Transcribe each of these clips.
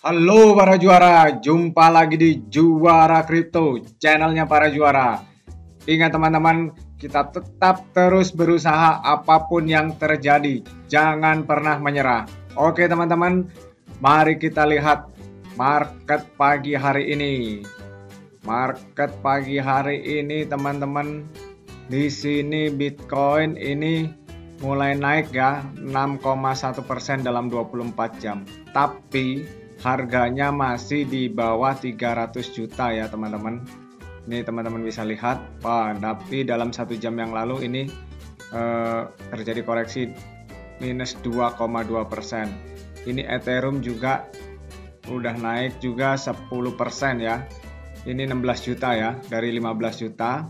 Halo para juara, jumpa lagi di Juara Kripto, channelnya para juara. Ingat teman-teman, kita tetap terus berusaha apapun yang terjadi. Jangan pernah menyerah. Oke teman-teman, mari kita lihat market pagi hari ini. Market pagi hari ini teman-teman, di sini Bitcoin ini mulai naik ya 6,1% dalam 24 jam. Tapi harganya masih di bawah 300 juta ya teman-teman. Ini teman-teman bisa lihat, tapi dalam 1 jam yang lalu ini terjadi koreksi minus 2,2%. Ini Ethereum juga udah naik juga 10% ya. Ini 16 juta ya, dari 15 juta.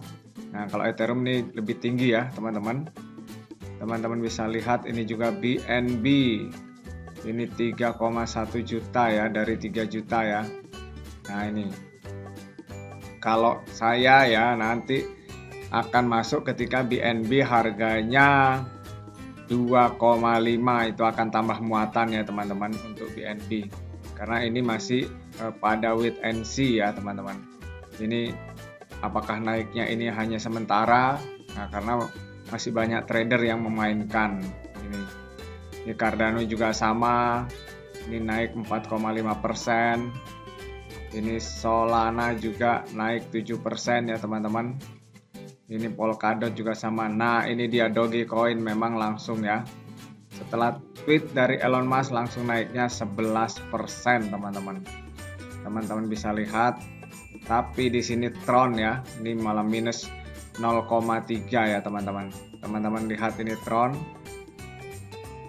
Nah kalau Ethereum ini lebih tinggi ya teman-teman. Teman-teman bisa lihat ini juga BNB. Ini 3,1 juta ya, dari 3 juta ya. Nah ini, kalau saya ya nanti akan masuk ketika BNB harganya 2,5, itu akan tambah muatan ya teman-teman untuk BNB. Karena ini masih pada wait and see ya teman-teman. Ini apakah naiknya ini hanya sementara? Nah karena masih banyak trader yang memainkan ini. Ini Cardano juga sama, ini naik 4,5%. Ini Solana juga naik 7% ya teman-teman. Ini Polkadot juga sama. Nah ini dia Dogecoin memang langsung ya. Setelah tweet dari Elon Musk langsung naiknya 11% teman-teman. Teman-teman bisa lihat. Tapi di sini Tron ya, ini malah minus 0,3 ya teman-teman. Teman-teman lihat ini Tron.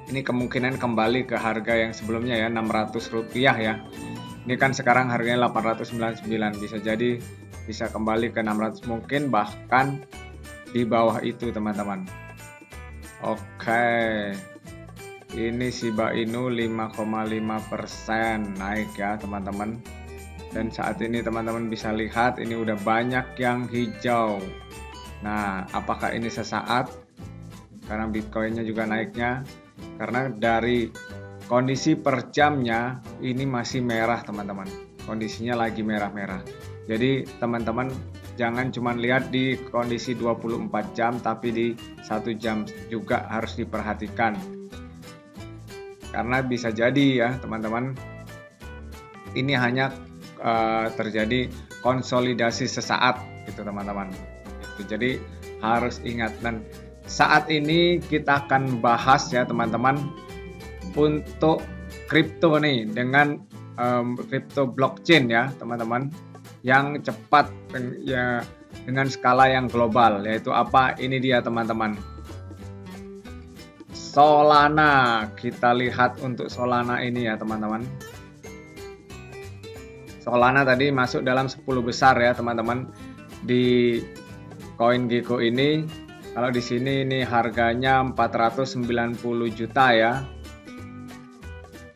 Ini kemungkinan kembali ke harga yang sebelumnya ya, 600 rupiah ya. Ini kan sekarang harganya 899, bisa jadi bisa kembali ke 600, mungkin bahkan di bawah itu teman-teman. Oke, ini Shiba Inu 5,5% naik ya teman-teman. Dan saat ini teman-teman bisa lihat ini udah banyak yang hijau. Nah apakah ini sesaat? Karena Bitcoinnya juga naiknya. Karena dari kondisi per jamnya ini masih merah teman-teman, kondisinya lagi merah-merah. Jadi teman-teman jangan cuma lihat di kondisi 24 jam, tapi di 1 jam juga harus diperhatikan. Karena bisa jadi ya teman-teman, ini hanya terjadi konsolidasi sesaat gitu teman-teman. Jadi harus ingat. Dan saat ini kita akan bahas ya teman-teman untuk kripto nih, dengan kripto blockchain ya teman-teman, yang cepat ya, dengan skala yang global. Yaitu apa? Ini dia teman-teman, Solana. Kita lihat untuk Solana ini ya teman-teman. Solana tadi masuk dalam 10 besar ya teman-teman di CoinGecko ini. Kalau di sini ini harganya 490 juta ya.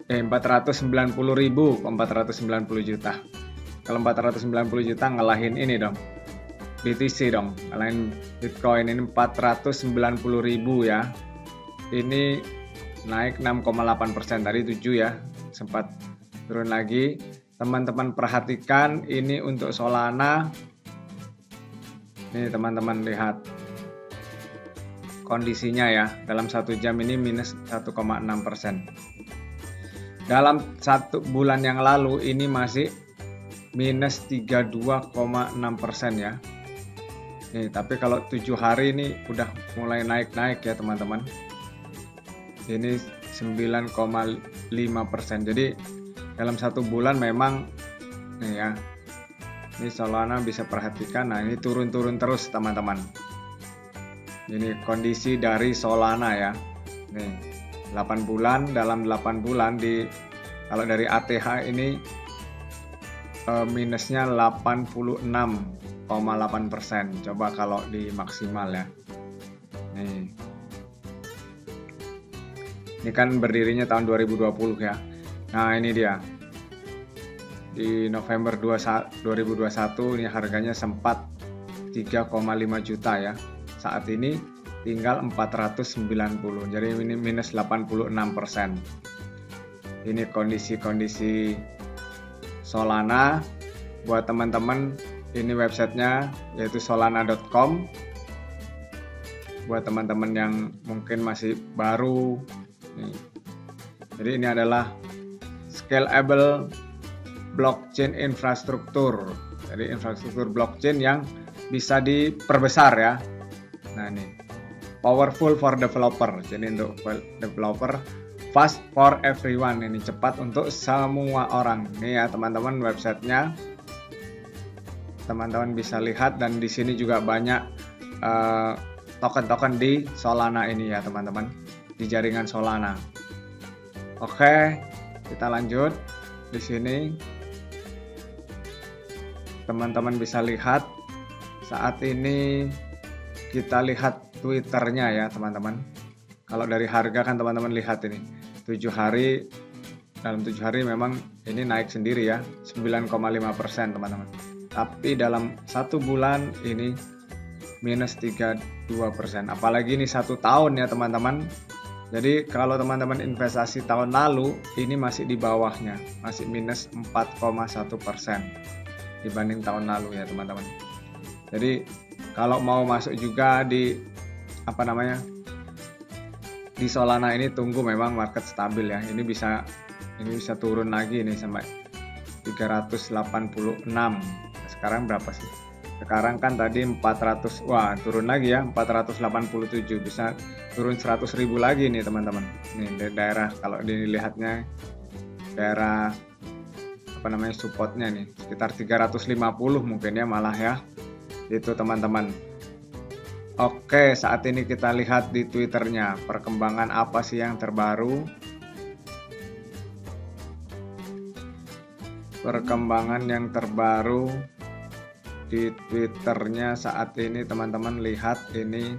490 ribu, 490 juta. Kalau 490 juta ngalahin ini dong, BTC dong, ngalahin Bitcoin. Ini 490 ribu ya. Ini naik 6,8%, tadi 7 ya, sempat turun lagi. Teman-teman perhatikan ini untuk Solana. Nih teman-teman lihat kondisinya ya, dalam 1 jam ini minus 1,6%. Dalam 1 bulan yang lalu ini masih minus 32,6% ya. Nih, tapi kalau 7 hari ini udah mulai naik-naik ya teman-teman. Ini 9,5%. Jadi dalam 1 bulan memang nih ya. Ini Solana bisa perhatikan. Nah, ini turun-turun terus teman-teman. Ini kondisi dari Solana ya. Nih, 8 bulan, dalam 8 bulan kalau dari ATH ini minusnya 86,8%. Coba kalau di maksimal ya. Nih. Ini kan berdirinya tahun 2020 ya. Nah, ini dia. Di November 2021 ini harganya sempat 3,5 juta ya. Saat ini tinggal 490, jadi ini minus 86%. Ini kondisi-kondisi Solana. Buat teman-teman, ini websitenya yaitu solana.com. Buat teman-teman yang mungkin masih baru nih. Jadi ini adalah scalable blockchain infrastruktur. Jadi infrastruktur blockchain yang bisa diperbesar ya. Nah ini powerful for developer. Jadi untuk developer, fast for everyone. Ini cepat untuk semua orang. Ini ya teman-teman websitenya. Teman-teman bisa lihat, dan di sini juga banyak token-token di Solana ini ya teman-teman, di jaringan Solana. Oke, kita lanjut. Di sini teman-teman bisa lihat, saat ini kita lihat Twitternya ya teman-teman. Kalau dari harga kan teman-teman lihat ini 7 hari, dalam 7 hari memang ini naik sendiri ya 9,5% teman-teman. Tapi dalam 1 bulan ini minus 32%. Apalagi ini 1 tahun ya teman-teman. Jadi kalau teman-teman investasi tahun lalu, ini masih di bawahnya, masih minus 4,1% dibanding tahun lalu ya teman-teman. Jadi kalau mau masuk juga di di Solana ini, tunggu memang market stabil ya. Ini bisa turun lagi nih sampai 386. Sekarang berapa sih? Sekarang kan tadi 400, wah turun lagi ya 487, bisa turun 100.000 lagi nih teman-teman. Nih daerah, kalau dilihatnya daerah supportnya nih sekitar 350 mungkin ya malah ya. Itu teman-teman. Oke, saat ini kita lihat di Twitternya perkembangan apa sih yang terbaru. Perkembangan yang terbaru di Twitternya saat ini teman-teman lihat ini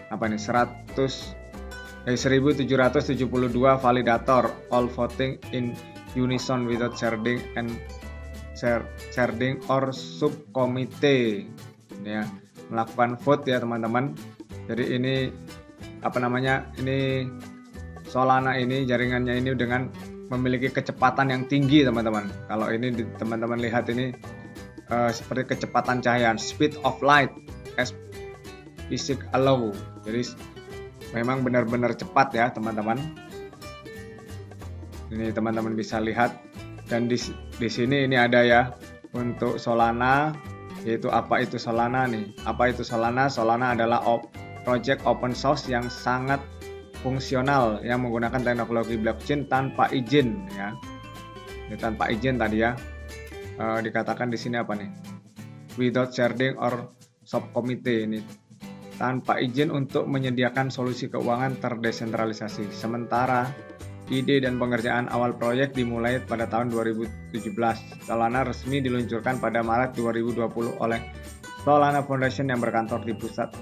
1772 validator all voting in unison without sharing or subcommittee. Ini ya, melakukan vote ya teman-teman. Jadi ini ini Solana ini jaringannya ini dengan memiliki kecepatan yang tinggi teman-teman. Kalau ini teman-teman lihat ini seperti kecepatan cahaya, speed of light as physics allow. Jadi memang benar-benar cepat ya teman-teman. Ini teman-teman bisa lihat, dan di sini ini ada ya untuk Solana, yaitu apa itu Solana nih? Apa itu Solana? Solana adalah project open source yang sangat fungsional yang menggunakan teknologi blockchain tanpa izin ya. Ini tanpa izin tadi ya. Dikatakan di sini apa nih? Without sharing or subcommittee, ini tanpa izin untuk menyediakan solusi keuangan terdesentralisasi. Sementara ide dan pengerjaan awal proyek dimulai pada tahun 2017. Solana resmi diluncurkan pada Maret 2020 oleh Solana Foundation yang berkantor di pusat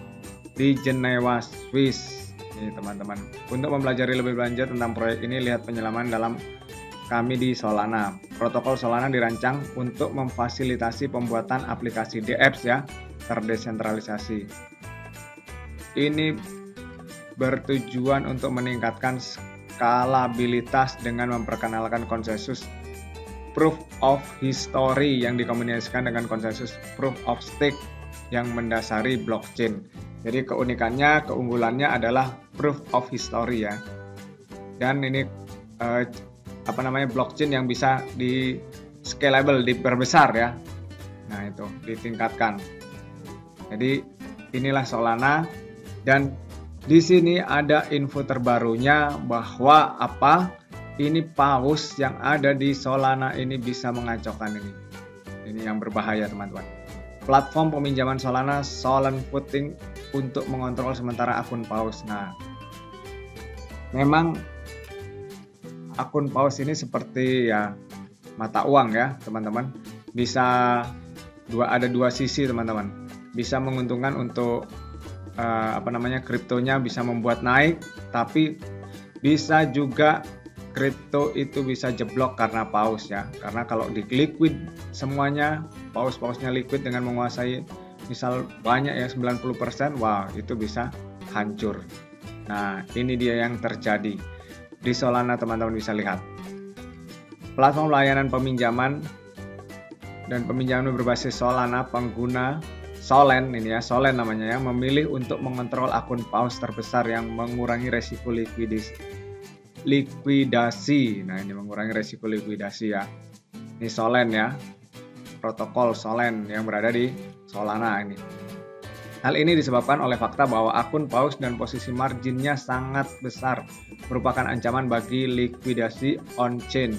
di Jenewa, Swiss. Ini teman-teman. Untuk mempelajari lebih lanjut tentang proyek ini, lihat penyelaman dalam kami di Solana. Protokol Solana dirancang untuk memfasilitasi pembuatan aplikasi DApps ya, terdesentralisasi. Ini bertujuan untuk meningkatkan skalabilitas dengan memperkenalkan konsensus proof of history yang dikombinasikan dengan konsensus proof of stake yang mendasari blockchain. Jadi keunggulannya adalah proof of history ya. Dan ini blockchain yang bisa di scalable, diperbesar ya. Nah itu ditingkatkan. Jadi inilah Solana, dan di sini ada info terbarunya bahwa ini paus yang ada di Solana ini bisa mengacaukan ini. Ini yang berbahaya teman-teman. Platform peminjaman Solana Solan Voting untuk mengontrol sementara akun paus. Nah, memang akun paus ini seperti ya mata uang ya teman-teman. Bisa ada dua sisi teman-teman. Bisa menguntungkan untuk kriptonya bisa membuat naik, tapi bisa juga kripto itu bisa jeblok karena paus ya. Karena kalau di liquid semuanya, paus-pausnya liquid dengan menguasai misal banyak ya 90%, wah itu bisa hancur. Nah, ini dia yang terjadi di Solana teman-teman bisa lihat. Platform layanan peminjaman dan peminjaman berbasis Solana, pengguna Solen ini ya, Solen namanya ya, memilih untuk mengontrol akun paus terbesar yang mengurangi resiko likuidasi. Nah, ini mengurangi resiko likuidasi ya. Ini Solen ya, protokol Solen yang berada di Solana ini. Hal ini disebabkan oleh fakta bahwa akun paus dan posisi marginnya sangat besar, merupakan ancaman bagi likuidasi on-chain.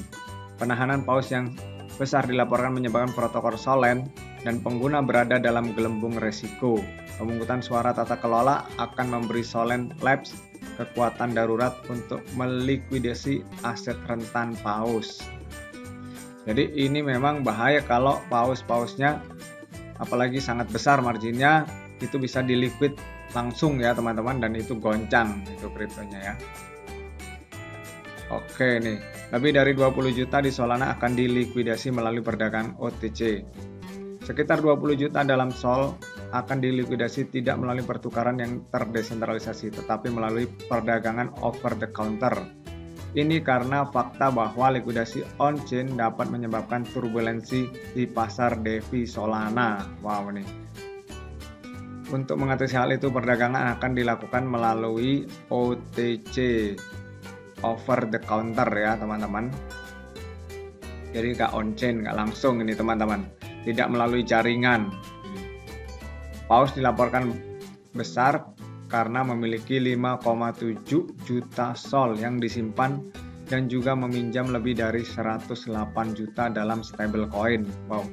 Penahanan paus yang besar dilaporkan menyebabkan protokol Solen dan pengguna berada dalam gelembung resiko. Pemungutan suara tata kelola akan memberi Solen Labs kekuatan darurat untuk melikuidasi aset rentan paus. Jadi ini memang bahaya kalau paus-pausnya apalagi sangat besar marginnya, itu bisa diliquid langsung ya teman-teman, dan itu goncang itu kriptonya ya. Oke nih, lebih dari 20 juta di Solana akan dilikuidasi melalui perdagangan OTC. Sekitar 20 juta dalam Sol akan dilikuidasi tidak melalui pertukaran yang terdesentralisasi, tetapi melalui perdagangan over the counter. Ini karena fakta bahwa likuidasi on-chain dapat menyebabkan turbulensi di pasar DeFi Solana. Wow nih. Untuk mengatasi hal itu, perdagangan akan dilakukan melalui OTC, over the counter ya teman-teman. Jadi nggak on-chain, nggak langsung ini teman-teman. Tidak melalui jaringan. Paus dilaporkan besar karena memiliki 5,7 juta Sol yang disimpan dan juga meminjam lebih dari 108 juta dalam stablecoin. Wow.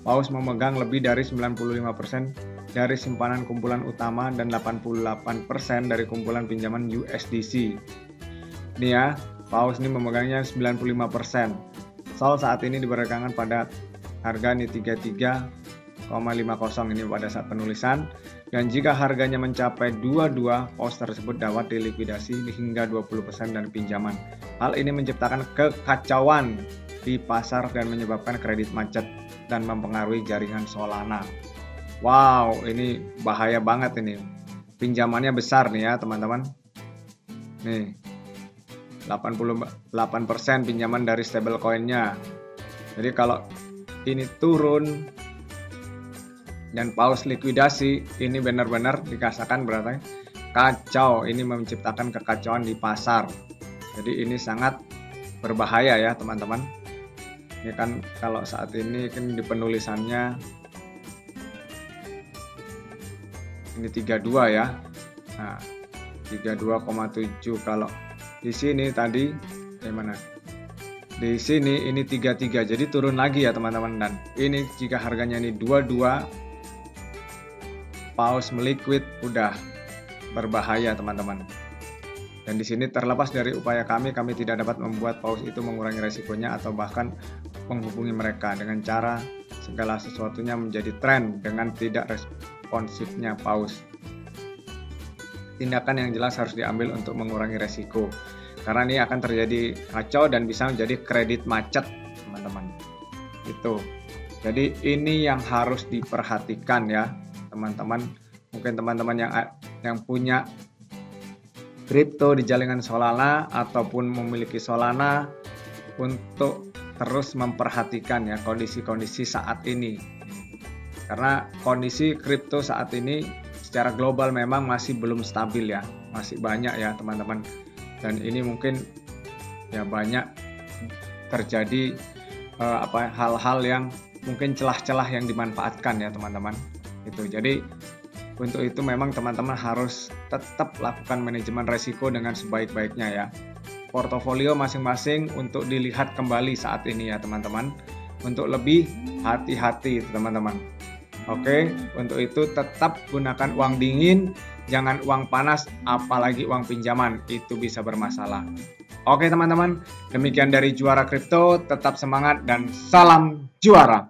Paus memegang lebih dari 95% dari simpanan kumpulan utama dan 88% dari kumpulan pinjaman USDC. Ini ya, Paus ini memegangnya 95%. Sol saat ini diperdagangkan pada harga ini 33,50 ini pada saat penulisan, dan jika harganya mencapai 22, paus tersebut dapat dilikuidasi hingga 20% dari pinjaman. Hal ini menciptakan kekacauan di pasar dan menyebabkan kredit macet dan mempengaruhi jaringan Solana. Wow, ini bahaya banget ini. Pinjamannya besar nih ya teman-teman. Nih, 88% pinjaman dari stablecoin-nya. Jadi kalau ini turun dan paus likuidasi, ini benar-benar dikatakan berarti kacau. Ini menciptakan kekacauan di pasar. Jadi ini sangat berbahaya ya teman-teman. Ini kan kalau saat ini kan di penulisannya ini 32 ya. Nah, 32,7. Kalau di sini tadi gimana? Di sini ini 33. Jadi turun lagi ya teman-teman, dan ini jika harganya ini 22 paus meliquid, udah berbahaya teman-teman. Dan di sini terlepas dari upaya kami tidak dapat membuat paus itu mengurangi resikonya atau bahkan menghubungi mereka dengan cara segala sesuatunya menjadi tren dengan tidak responsifnya paus. Tindakan yang jelas harus diambil untuk mengurangi resiko, karena ini akan terjadi kacau dan bisa menjadi kredit macet teman-teman. Itu. Jadi ini yang harus diperhatikan ya teman-teman. Mungkin teman-teman yang punya kripto di jaringan Solana ataupun memiliki Solana, untuk terus memperhatikan ya kondisi-kondisi saat ini. Karena kondisi kripto saat ini secara global memang masih belum stabil ya, masih banyak ya teman-teman. Dan ini mungkin ya banyak terjadi hal-hal yang mungkin celah-celah yang dimanfaatkan ya teman-teman. Itu. Jadi untuk itu memang teman-teman harus tetap lakukan manajemen resiko dengan sebaik-baiknya ya. Portofolio masing-masing untuk dilihat kembali saat ini ya teman-teman, untuk lebih hati-hati teman-teman. Oke, untuk itu tetap gunakan uang dingin, jangan uang panas, apalagi uang pinjaman, itu bisa bermasalah. Oke teman-teman, demikian dari Juara Kripto, tetap semangat dan salam juara.